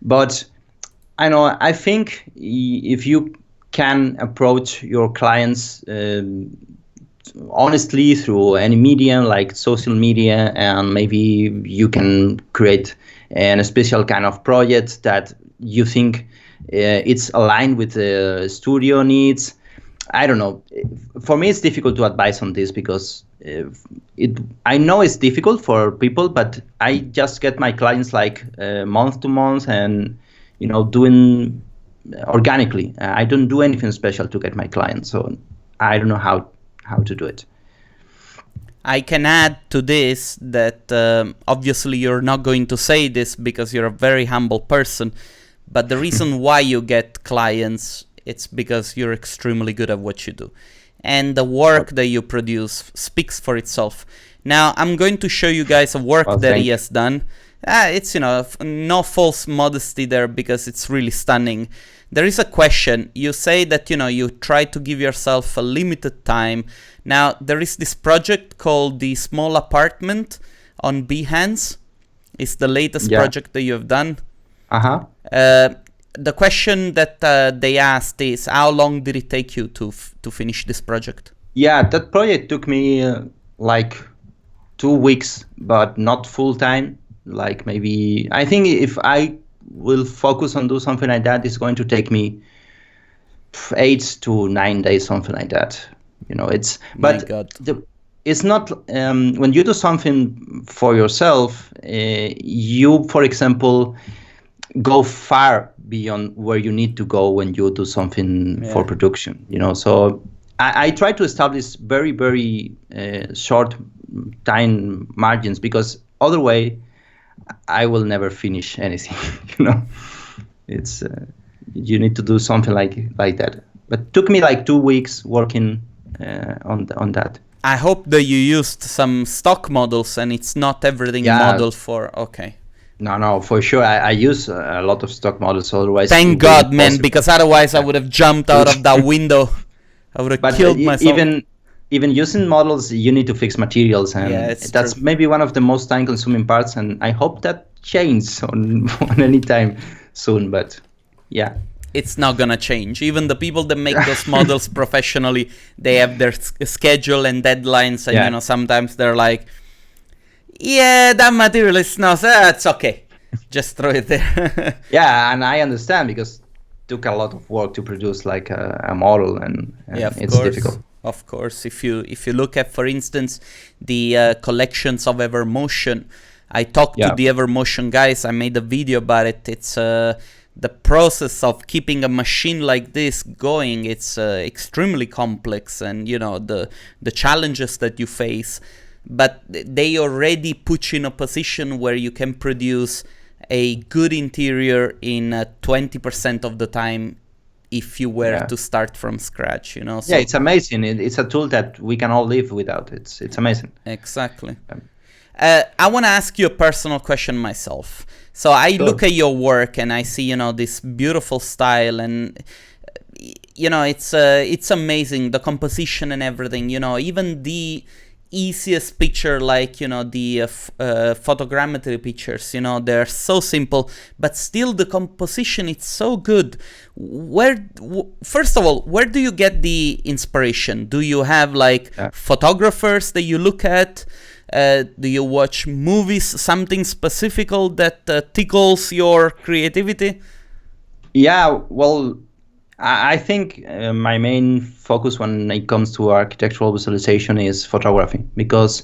But I think if you can approach your clients honestly through any medium like social media, and maybe you can create a special kind of project that you think it's aligned with the studio needs. I don't know. For me, it's difficult to advise on this, because I know it's difficult for people, but I just get my clients like month to month, and doing organically. I don't do anything special to get my clients, so I don't know how to do it. I can add to this that obviously you're not going to say this because you're a very humble person, but the reason why you get clients, it's because you're extremely good at what you do. And the work that you produce speaks for itself. Now, I'm going to show you guys a work that he has done. It's, no false modesty there, because it's really stunning. There is a question. You say that, you try to give yourself a limited time. Now, there is this project called The Small Apartment on Behance. It's the latest project that you have done. The question that they asked is, how long did it take you to finish this project? Yeah, that project took me like 2 weeks, but not full time. like maybe, I think if I will focus on do something like that, it's going to take me 8 to 9 days, something like that. It's, but it's not, when you do something for yourself, you, for example, go far beyond where you need to go when you do something for production, so I try to establish very, very short time margins, because otherwise I will never finish anything. It's you need to do something like that. But it took me like 2 weeks working on that. I hope that you used some stock models and it's not everything modeled for. Okay. No, for sure. I use a lot of stock models. Otherwise, thank God, man, because otherwise I would have jumped out of that window. I would have killed myself. Even using models, you need to fix materials, and that's true. Maybe one of the most time-consuming parts. And I hope that changes on any time soon. But yeah. It's not gonna change. Even the people that make those models professionally, they have their schedule and deadlines, and sometimes they're like, "Yeah, that material is not. It's okay. Just throw it there." Yeah, and I understand, because it took a lot of work to produce like a model, and it's difficult. Of course, if you look at, for instance, the collections of Evermotion, I talked to the Evermotion guys. I made a video about it. It's the process of keeping a machine like this going, it's extremely complex, and the challenges that you face, but they already put you in a position where you can produce a good interior in 20% of the time if you were to start from scratch. So it's amazing. It's a tool that we can all live without. It's amazing. Exactly. I want to ask you a personal question myself. So I look at your work and I see, this beautiful style, and it's amazing, the composition and everything. Even the easiest picture, like the photogrammetry pictures, they're so simple, but still the composition, it's so good. First of all, where do you get the inspiration? Do you have photographers that you look at? Do you watch movies, something specific that tickles your creativity? Yeah, well, I think my main focus when it comes to architectural visualization is photography, because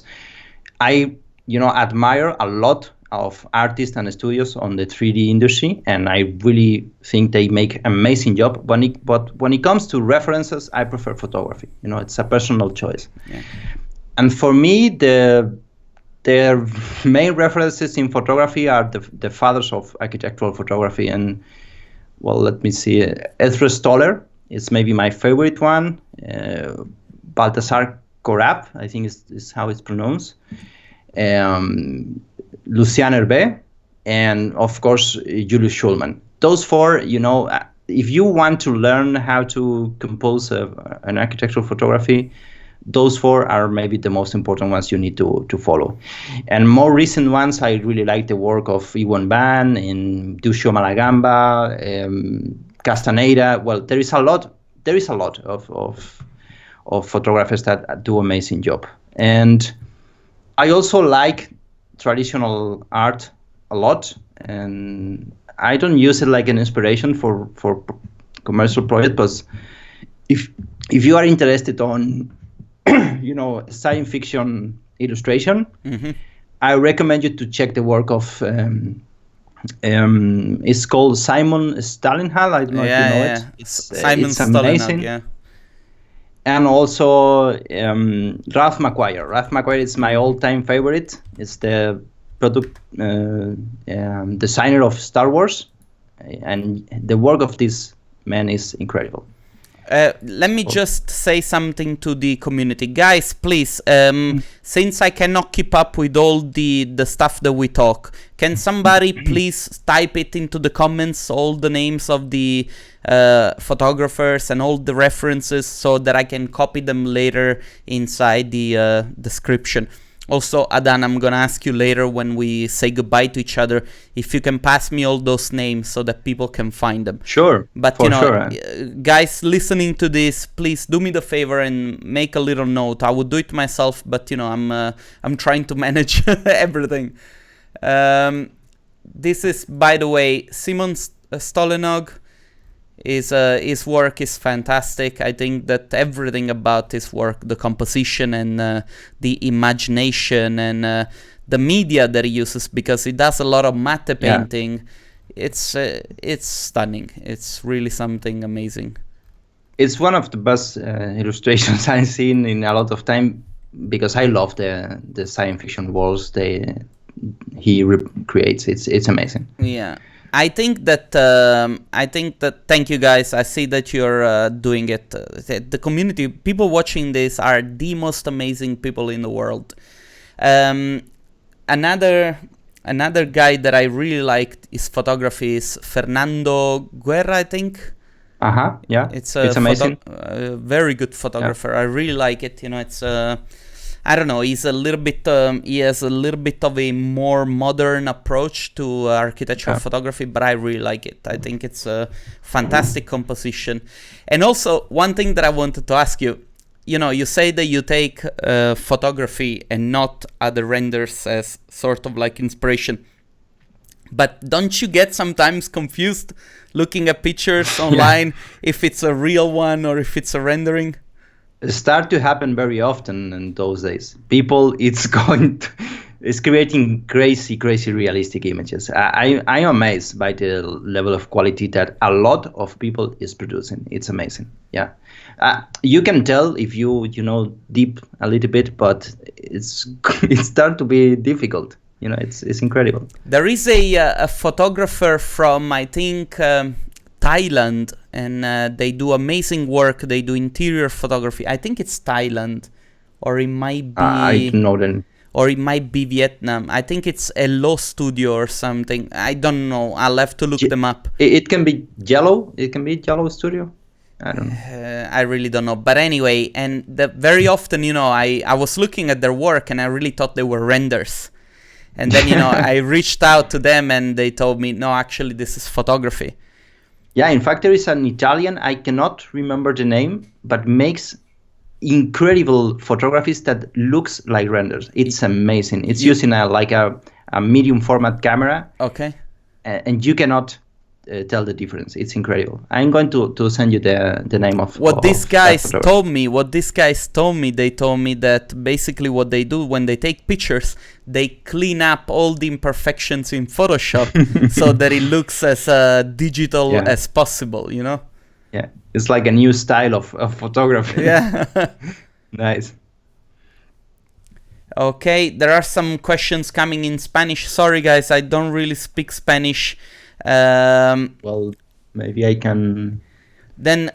I, admire a lot of artists and studios on the 3D industry, and I really think they make an amazing job. But when it comes to references, I prefer photography. It's a personal choice. Yeah. And for me, their main references in photography are the fathers of architectural photography. And, well, let me see. Ezra Stoller is maybe my favorite one. Baltasar Korab, I think is how it's pronounced. Lucien Hervé, and, of course, Julius Schulman. Those four, if you want to learn how to compose an architectural photography, those four are maybe the most important ones you need to follow. And more recent ones, I really like the work of Iwan Ban and Duccio Malagamba, Castaneda. Well, there is a lot of photographers that do amazing job. And I also like traditional art a lot, and I don't use it like an inspiration for commercial projects, but if you are interested on science fiction illustration, I recommend you to check the work of it's called Simon Stalenhag. I don't know if you know it. It's amazing. Yeah. And also Ralph McQuire. Ralph McQuire is my all-time favorite. It's the product designer of Star Wars, and the work of this man is incredible. Let me just say something to the community. Guys, please, since I cannot keep up with all the stuff that we talk, can somebody please type it into the comments, all the names of the photographers and all the references, so that I can copy them later inside the description. Also, Adan, I'm gonna ask you later when we say goodbye to each other if you can pass me all those names so that people can find them. Sure. But guys listening to this, please do me the favor and make a little note. I would do it myself, but I'm trying to manage everything. This is, by the way, Simon Stolenog. His work is fantastic. I think that everything about his work, the composition and the imagination and the media that he uses, because he does a lot of matte painting, it's stunning. It's really something amazing. It's one of the best illustrations I've seen in a lot of time, because I love the science fiction worlds he creates. It's amazing. Yeah. I think that thank you guys. I see that you're doing it. The community, people watching this are the most amazing people in the world. Another guy that I really liked his photography is Fernando Guerra, I think. Yeah. It's amazing. Very good photographer. I really like it. It's I don't know. He's a little bit. He has a little bit of a more modern approach to architectural photography, but I really like it. I think it's a fantastic composition. And also, one thing that I wanted to ask you. You say that you take photography and not other renders as sort of like inspiration. But don't you get sometimes confused looking at pictures online if it's a real one or if it's a rendering? Start to happen very often in those days. People, it's creating crazy realistic images. I'm amazed by the level of quality that a lot of people is producing. It's amazing. Yeah, you can tell if you deep a little bit, but it starts to be difficult. It's incredible. There is a photographer from, I think, Thailand, and they do amazing work. They do interior photography. I think it's Thailand, or it might be. I don't know then. Or it might be Vietnam. I think it's a Lo Studio or something. I don't know. I'll have to look them up. It can be Yellow. It can be Yellow Studio. I don't know. I really don't know. But anyway, and very often, I was looking at their work and I really thought they were renders. And then, I reached out to them and they told me, no, actually, this is photography. Yeah, in fact, there is an Italian, I cannot remember the name, but makes incredible photographies that looks like renders. It's amazing. It's using a medium format camera. Okay. And you cannot tell the difference. It's incredible. I'm going to send you the name of what these guys told me. They told me that basically what they do when they take pictures, they clean up all the imperfections in Photoshop so that it looks as digital as possible. Yeah, it's like a new style of photography. Yeah. Nice. Okay, there are some questions coming in Spanish. Sorry, guys, I don't really speak Spanish. Well, maybe I can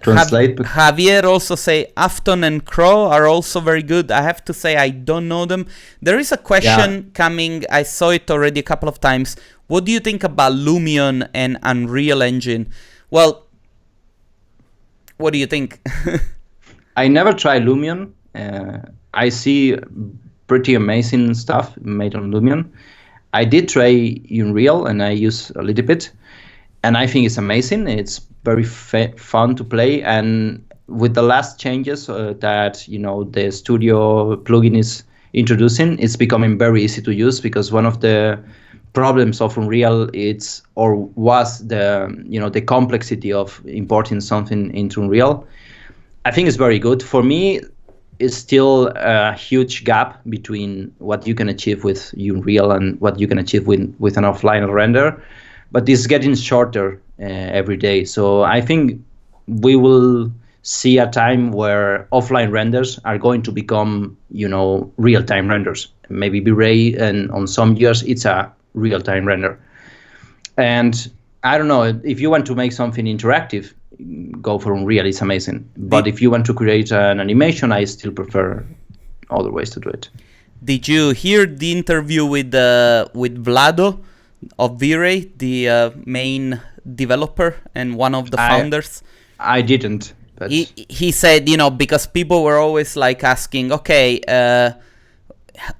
translate. Javier also say Afton and Crow are also very good. I have to say I don't know them. There is a question coming. I saw it already a couple of times. What do you think about Lumion and Unreal Engine? Well, what do you think? I never tried Lumion. I see pretty amazing stuff made on Lumion. I did try Unreal and I use a little bit, and I think it's amazing. It's very fun to play, and with the last changes that the Studio plugin is introducing, it's becoming very easy to use, because one of the problems of Unreal was the complexity of importing something into Unreal. I think it's very good. For me, is still a huge gap between what you can achieve with Unreal and what you can achieve with an offline render, but it's getting shorter every day. So I think we will see a time where offline renders are going to become, real-time renders. Maybe V-Ray, and on some years it's a real-time render. And I don't know, if you want to make something interactive, go for Unreal, it's amazing. But if you want to create an animation, I still prefer other ways to do it. Did you hear the interview with Vlado of V-Ray, the main developer and one of the founders? I didn't. But he said, because people were always like asking, okay,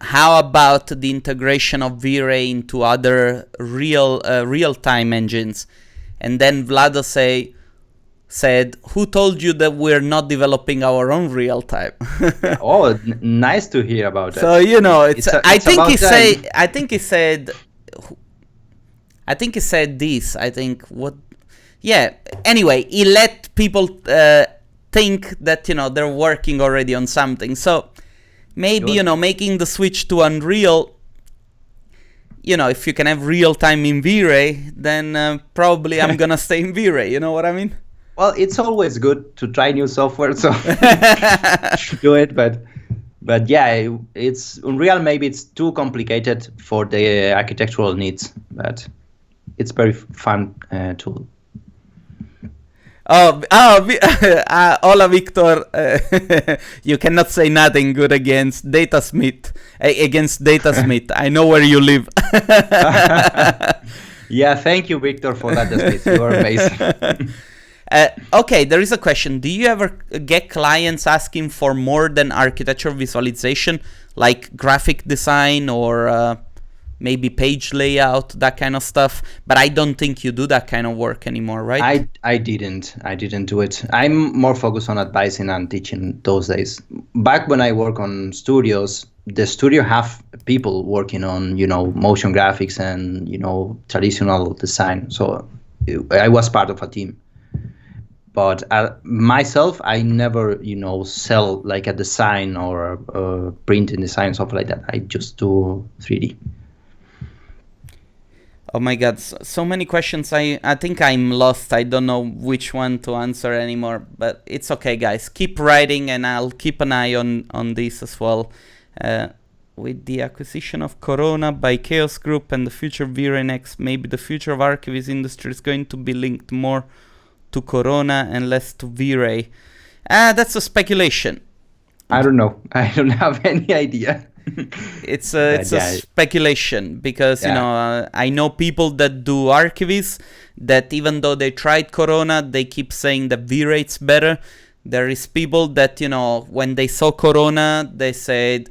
how about the integration of V-Ray into other real-time engines? And then Vlado said, who told you that we're not developing our own real time? Oh, nice to hear about that. So I think he said, I think he said this. I think what. Yeah. Anyway, he let people think that they're working already on something. So maybe making the switch to Unreal. If you can have real time in V-Ray, then probably I'm gonna stay in V-Ray. You know what I mean? Well, it's always good to try new software, so do it. But yeah, it's Unreal. Maybe it's too complicated for the architectural needs, but it's very fun tool. Hola, Victor. You cannot say nothing good against Datasmith. I know where you live. Yeah, thank you, Victor, for that. You are amazing. Okay, there is a question. Do you ever get clients asking for more than architecture visualization, like graphic design or maybe page layout, that kind of stuff? But I don't think you do that kind of work anymore, right? I didn't do it. I'm more focused on advising and teaching those days. Back when I work on studios, the studio have people working on, motion graphics and, traditional design. So I was part of a team. But myself, I never, sell like a design or printing design, stuff like that. I just do 3D. Oh my God, so many questions. I think I'm lost. I don't know which one to answer anymore. But it's okay, guys. Keep writing, and I'll keep an eye on this as well. With the acquisition of Corona by Chaos Group and the future of V-Ray Next, maybe the future of archivist industry is going to be linked more to Corona and less to V-Ray. That's a speculation. I don't know. I don't have any idea. It's a speculation because I know people that do archivists that even though they tried Corona, they keep saying that V-Rate's better. There is people that when they saw Corona, they said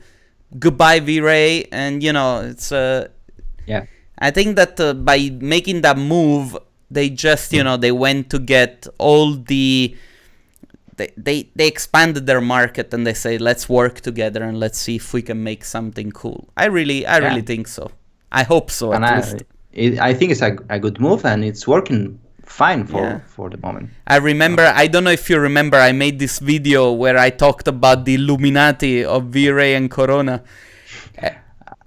goodbye V-Ray, and it's I think that by making that move, they just they went to get all the. They expanded their market and they say, let's work together and let's see if we can make something cool. I really think so. I hope so. And I think it's a good move, and it's working fine for the moment. I remember, I don't know if you remember, I made this video where I talked about the Illuminati of V-Ray and Corona.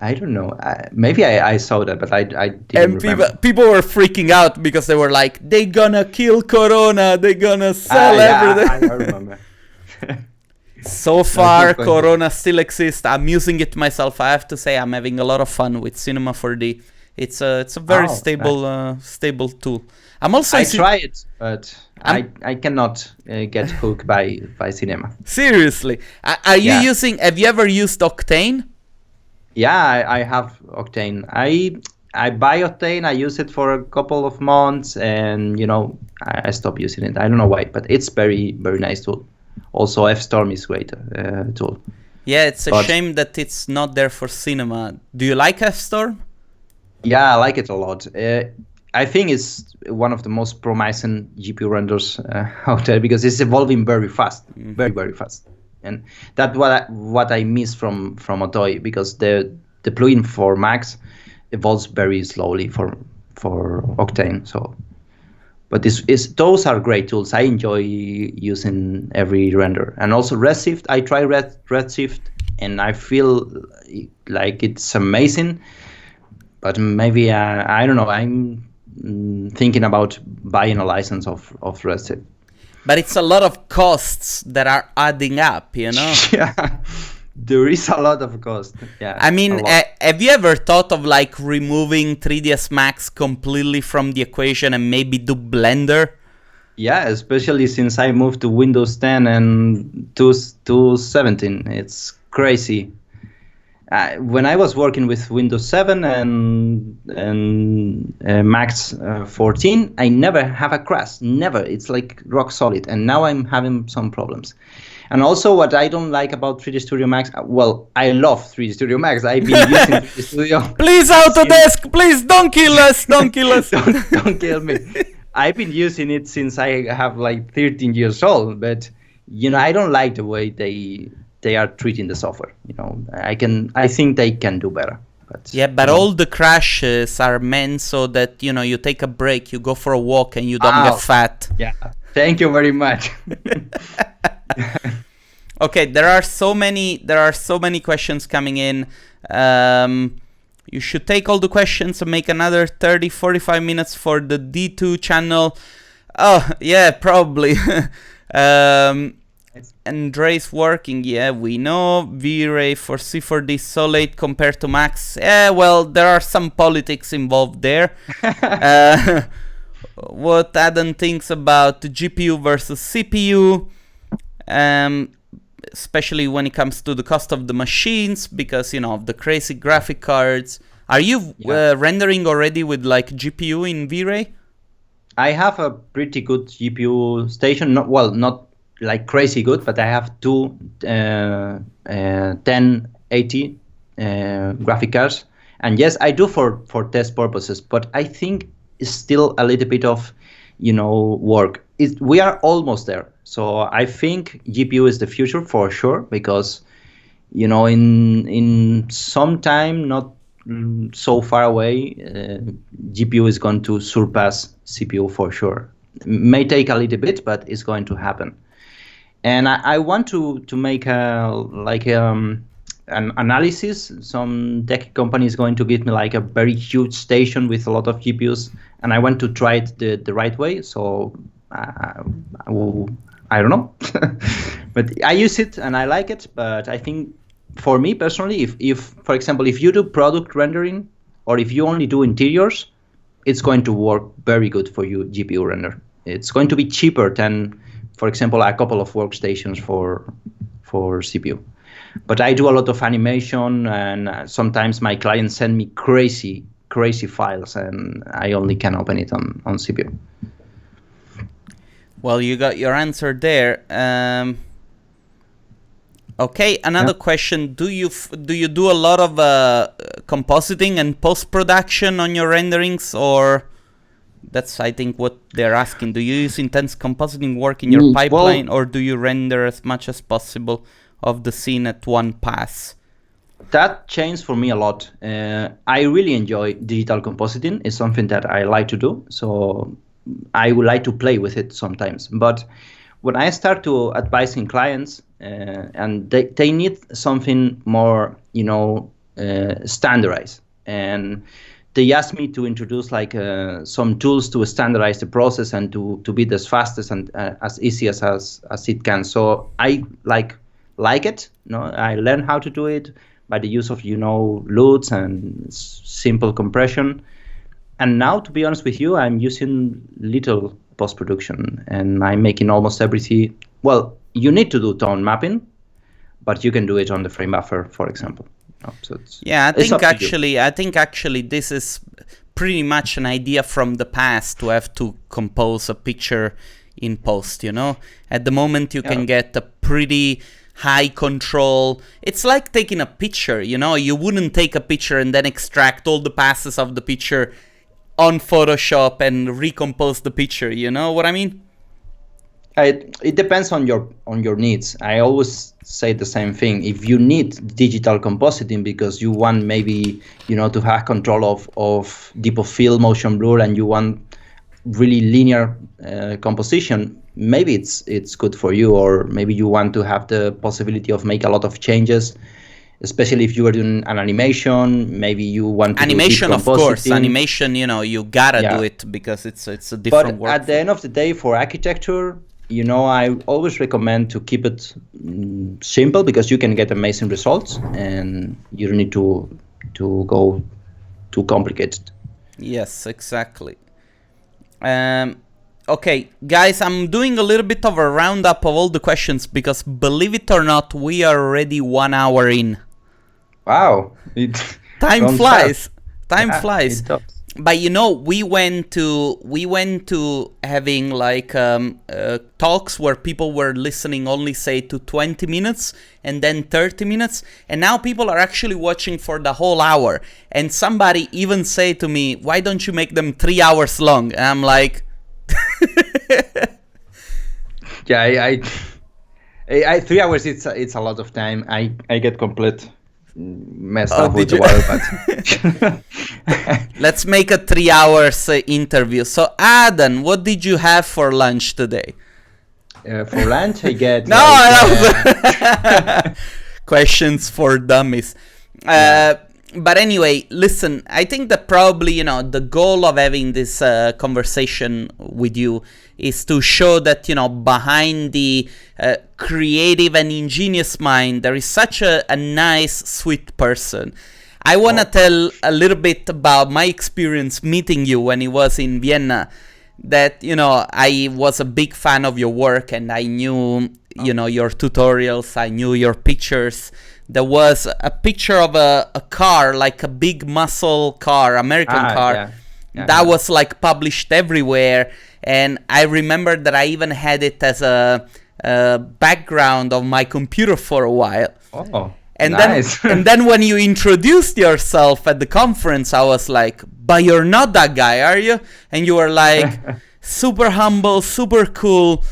I don't know. Maybe I saw that, but I didn't remember. And people were freaking out because they were like, they're gonna kill Corona, they're gonna sell everything. I remember. So far, Corona still exists. I'm using it myself. I have to say I'm having a lot of fun with Cinema 4D. It's a very stable tool. I try it, but I cannot get hooked by Cinema. Seriously, are you using? Have you ever used Octane? Yeah, I have Octane. I buy Octane. I use it for a couple of months, and I stop using it. I don't know why, but it's very very nice tool. Also, F-Storm is great tool. Yeah, it's a shame that it's not there for cinema. Do you like F-Storm? Yeah, I like it a lot. I think it's one of the most promising GPU renders out there because it's evolving very fast, very very fast. And that's what I miss from Otoy, because the plugin for Max evolves very slowly for Octane. So, but those are great tools. I enjoy using every render, and also Redshift. I try Redshift, and I feel like it's amazing. But maybe I don't know. I'm thinking about buying a license of Redshift. But it's a lot of costs that are adding up, Yeah, there is a lot of cost. Yeah. I mean, have you ever thought of like removing 3ds Max completely from the equation and maybe do Blender? Yeah, especially since I moved to Windows 10 and to 17. It's crazy. When I was working with Windows 7 and Max 14, I never have a crash. Never. It's like rock solid. And now I'm having some problems. And also, what I don't like about 3D Studio Max, well, I love 3D Studio Max. I've been using 3D Studio. Please, Autodesk, please don't kill us. Don't kill us. don't kill me. I've been using it since I have like 13 years old. But I don't like the way they are treating the software. I think they can do better. But all the crashes are meant so that you take a break, you go for a walk, and you don't get fat. Yeah, thank you very much. Okay, there are so many questions coming in. You should take all the questions and make another 30-45 minutes for the D2 channel. Oh yeah, probably. Andre's working, yeah, we know. V-Ray for C4D so late compared to Max. Yeah, well, there are some politics involved there. What Adan thinks about GPU versus CPU, especially when it comes to the cost of the machines, because of the crazy graphic cards. Are you rendering already with like GPU in V-Ray? I have a pretty good GPU station. Not like crazy good, but I have two 1080 graphic cards, and yes, I do for test purposes, but I think it's still a little bit of work. We are almost there, so I think GPU is the future for sure, because in some time, not so far away, GPU is going to surpass CPU for sure. May take a little bit, but it's going to happen. And I want to make an analysis. Some tech company is going to give me like a very huge station with a lot of GPUs, and I want to try it the right way. So I don't know, but I use it and I like it. But I think for me personally, if for example, if you do product rendering or if you only do interiors, it's going to work very good for you GPU render. It's going to be cheaper than, for example, a couple of workstations for CPU. But I do a lot of animation, and sometimes my clients send me crazy files, and I only can open it on CPU. Well, you got your answer there. Okay, another question: Do you do a lot of compositing and post-production on your renderings, or? That's, I think, what they're asking. Do you use intense compositing work in your pipeline, or do you render as much as possible of the scene at one pass? That changed for me a lot. I really enjoy digital compositing. It's something that I like to do, so I would like to play with it sometimes. But when I start to advising clients, and they need something more, standardized, and they asked me to introduce like some tools to standardize the process and to be as fast and as easy as it can. So I like it. I learned how to do it by the use of LUTs and simple compression. And now, to be honest with you, I'm using little post-production, and I'm making almost everything. Well, you need to do tone mapping, but you can do it on the frame buffer, for example. So I think actually this is pretty much an idea from the past, to have to compose a picture in post. At the moment you can get a pretty high control. It's like taking a picture. You wouldn't take a picture and then extract all the passes of the picture on Photoshop and recompose the picture. You know what I mean? It depends on your needs. I always say the same thing. If you need digital compositing because you want maybe to have control of deep of field, motion blur, and you want really linear composition, maybe it's good for you. Or maybe you want to have the possibility of make a lot of changes, especially if you are doing an animation. Maybe you want to animation, of course. Animation, you gotta do it because it's a different work. But at the end of the day, for architecture, I always recommend to keep it simple, because you can get amazing results and you don't need to go too complicated. Yes, exactly. Okay, guys, I'm doing a little bit of a roundup of all the questions because, believe it or not, we are already 1 hour in. Wow. Time flies. Time flies. But we went to having like talks where people were listening only, say, to 20 minutes and then 30 minutes, and now people are actually watching for the whole hour. And somebody even say to me, "Why don't you make them 3 hours long?" And I'm like, yeah, I 3 hours. It's a lot of time. I get complete messed up with the water, but let's make a 3 hours interview. So Adan, what did you have for lunch today? For lunch, I get questions for dummies. But anyway, listen, I think that probably, the goal of having this conversation with you is to show that, behind the creative and ingenious mind, there is such a nice, sweet person. I want to tell a little bit about my experience meeting you when it was in Vienna. That, I was a big fan of your work, and I knew, your tutorials, I knew your pictures. There was a picture of a car, like a big muscle car, American car, that was like published everywhere. And I remember that I even had it as a background of my computer for a while. Oh, and nice. then when you introduced yourself at the conference, I was like, but you're not that guy, are you? And you were like, super humble, super cool.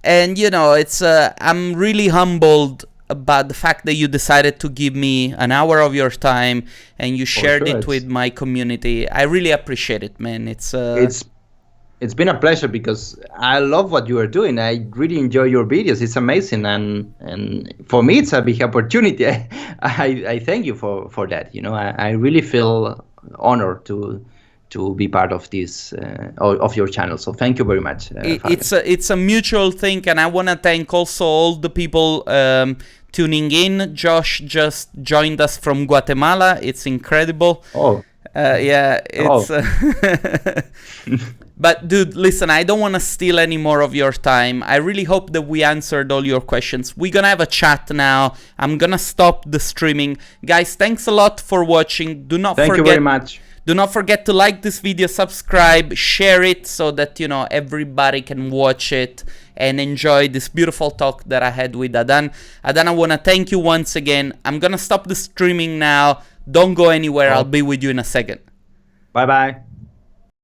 And, it's I'm really humbled about the fact that you decided to give me an hour of your time and you shared it with my community. I really appreciate it, man. It's been a pleasure because I love what you are doing. I really enjoy your videos. It's amazing, and for me, it's a big opportunity. I thank you for that. I really feel honored to be part of this of your channel. So thank you very much. It's a mutual thing, and I want to thank also all the people tuning in. Josh just joined us from Guatemala. It's incredible. But dude, listen, I don't want to steal any more of your time. I really hope that we answered all your questions. We're gonna have a chat now. I'm gonna stop the streaming. Guys, thanks a lot for watching. Thank you very much. Do not forget to like this video, subscribe, share it so that, everybody can watch it and enjoy this beautiful talk that I had with Adan. Adan, I want to thank you once again. I'm going to stop the streaming now. Don't go anywhere. I'll be with you in a second. Bye-bye.